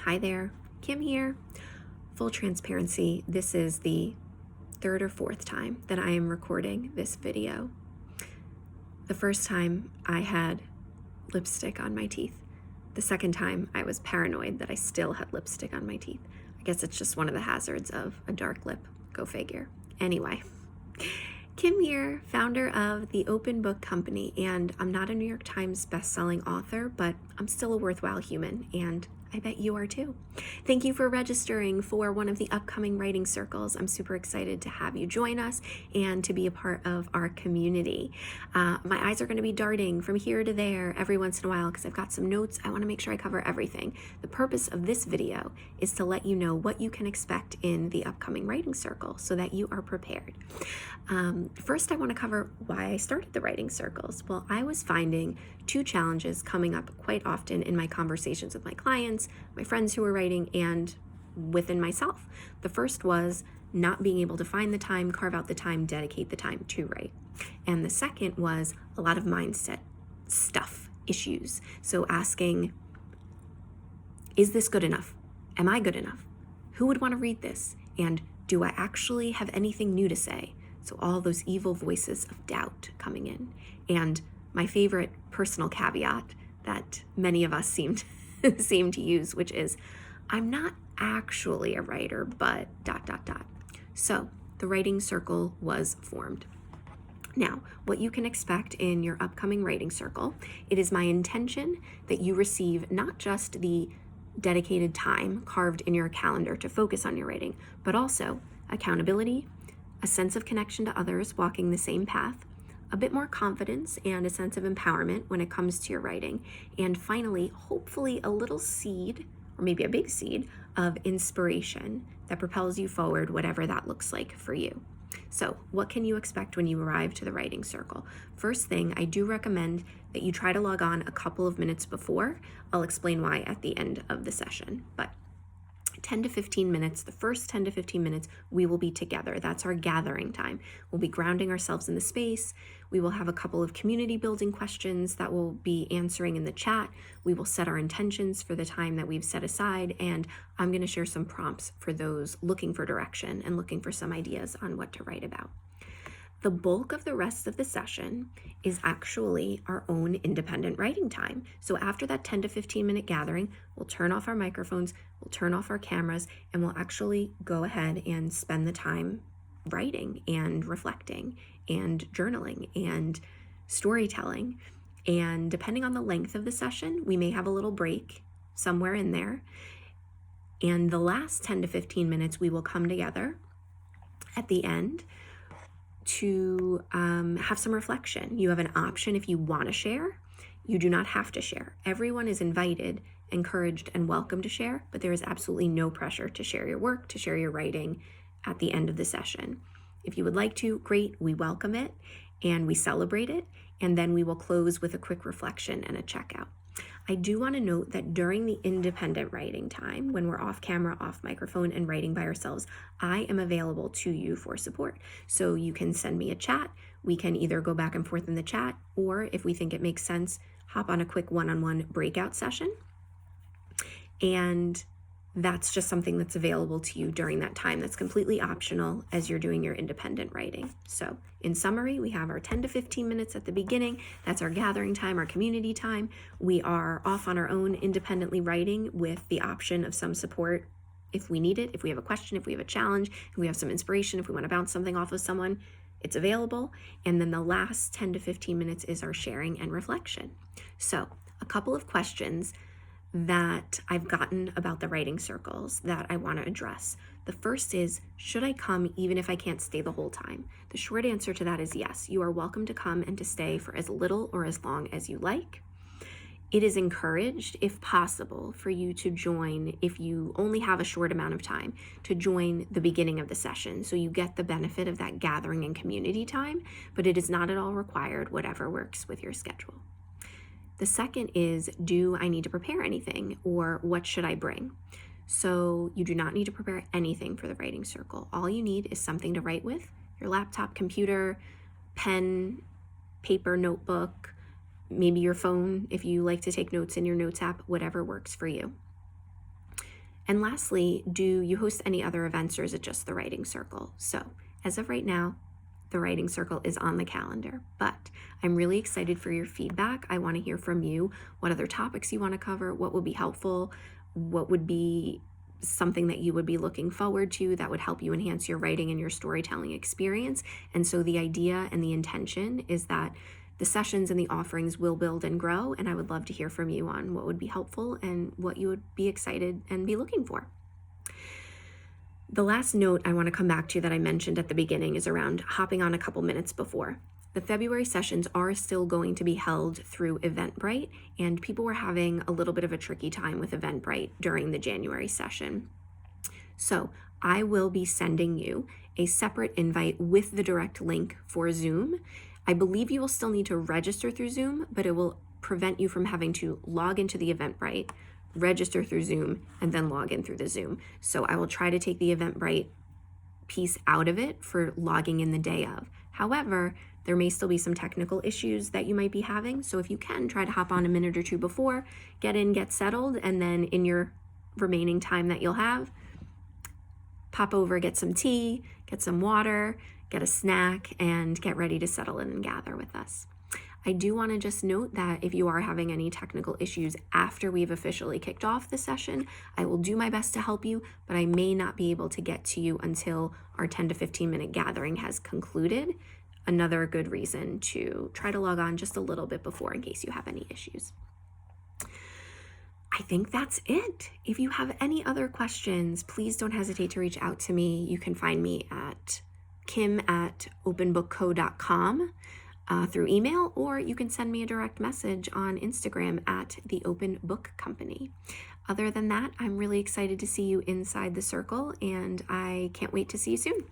Hi there, Kim here. Full transparency, this is the third or fourth time that I am recording this video. The first time I had lipstick on my teeth. The second time I was paranoid that I still had lipstick on my teeth. I guess it's just one of the hazards of a dark lip, go figure. Anyway, Kim here, founder of the Open Book Company, and I'm not a New York Times bestselling author, but I'm still a worthwhile human, and I bet you are too. Thank you for registering for one of the upcoming writing circles. I'm super excited to have you join us and to be a part of our community. My eyes are going to be darting from here to there every once in a while because I've got some notes. I want to make sure I cover everything. The purpose of this video is to let you know what you can expect in the upcoming writing circle so that you are prepared. First, I want to cover why I started the writing circles. Well, I was finding two challenges coming up quite often in my conversations with my clients, my friends who were writing, and within myself. The first was not being able to find the time, carve out the time, dedicate the time to write. And the second was a lot of mindset stuff, issues. So asking, is this good enough? Am I good enough? Who would want to read this? And do I actually have anything new to say? So all those evil voices of doubt coming in. And my favorite personal caveat that many of us seem to use, which is, I'm not actually a writer, but ... So the writing circle was formed. Now, what you can expect in your upcoming writing circle, it is my intention that you receive not just the dedicated time carved in your calendar to focus on your writing, but also accountability, a sense of connection to others walking the same path, a bit more confidence and a sense of empowerment when it comes to your writing, and finally, hopefully a little seed, or maybe a big seed, of inspiration that propels you forward, whatever that looks like for you. So what can you expect when you arrive to the writing circle? First thing, I do recommend that you try to log on a couple of minutes before. I'll explain why at the end of the session, but 10 to 15 minutes, the first 10 to 15 minutes, we will be together. That's our gathering time. We'll be grounding ourselves in the space. We will have a couple of community building questions that we'll be answering in the chat. We will set our intentions for the time that we've set aside, and I'm going to share some prompts for those looking for direction and looking for some ideas on what to write about. The bulk of the rest of the session is actually our own independent writing time. So after that 10 to 15 minute gathering, we'll turn off our microphones, we'll turn off our cameras, and we'll actually go ahead and spend the time writing and reflecting and journaling and storytelling. And depending on the length of the session, we may have a little break somewhere in there. And the last 10 to 15 minutes, we will come together at the end to have some reflection. You have an option if you want to share. You do not have to share. Everyone is invited, encouraged, and welcome to share, but there is absolutely no pressure to share your work, to share your writing at the end of the session. If you would like to, great, we welcome it and we celebrate it, and then we will close with a quick reflection and a checkout. I do want to note that during the independent writing time, when we're off camera, off microphone, and writing by ourselves, I am available to you for support. So you can send me a chat. We can either go back and forth in the chat, or if we think it makes sense, hop on a quick one-on-one breakout session. And that's just something that's available to you during that time. That's completely optional as you're doing your independent writing. So in summary, we have our 10 to 15 minutes at the beginning. That's our gathering time, our community time. We are off on our own independently writing with the option of some support if we need it, if we have a question, if we have a challenge, if we have some inspiration, if we want to bounce something off of someone, it's available. And then the last 10 to 15 minutes is our sharing and reflection. So a couple of questions that I've gotten about the writing circles that I want to address. The first is, should I come even if I can't stay the whole time? The short answer to that is yes. You are welcome to come and to stay for as little or as long as you like. It is encouraged, if possible, for you to join, if you only have a short amount of time, to join the beginning of the session so you get the benefit of that gathering and community time, but it is not at all required, whatever works with your schedule. The second is, do I need to prepare anything, or what should I bring? So you do not need to prepare anything for the writing circle. All you need is something to write with, your laptop, computer, pen, paper, notebook, maybe your phone if you like to take notes in your notes app, whatever works for you. And lastly, do you host any other events or is it just the writing circle? So as of right now, the writing circle is on the calendar, but I'm really excited for your feedback. I want to hear from you what other topics you want to cover, what would be helpful, what would be something that you would be looking forward to that would help you enhance your writing and your storytelling experience. And so the idea and the intention is that the sessions and the offerings will build and grow, and I would love to hear from you on what would be helpful and what you would be excited and be looking for. The last note I want to come back to that I mentioned at the beginning is around hopping on a couple minutes before. The February sessions are still going to be held through Eventbrite, and people were having a little bit of a tricky time with Eventbrite during the January session. So I will be sending you a separate invite with the direct link for Zoom. I believe you will still need to register through Zoom, but it will prevent you from having to log into the Eventbrite, register through Zoom, and then log in through the Zoom. So I will try to take the Eventbrite piece out of it for logging in the day of. However, there may still be some technical issues that you might be having. So if you can, try to hop on a minute or two before, get in, get settled, and then in your remaining time that you'll have, pop over, get some tea, get some water, get a snack, and get ready to settle in and gather with us. I do want to just note that if you are having any technical issues after we've officially kicked off the session, I will do my best to help you, but I may not be able to get to you until our 10 to 15 minute gathering has concluded. Another good reason to try to log on just a little bit before in case you have any issues. I think that's it. If you have any other questions, please don't hesitate to reach out to me. You can find me at kim@openbookco.com. Through email, or you can send me a direct message on Instagram at The Open Book Company. Other than that, I'm really excited to see you inside the circle, and I can't wait to see you soon.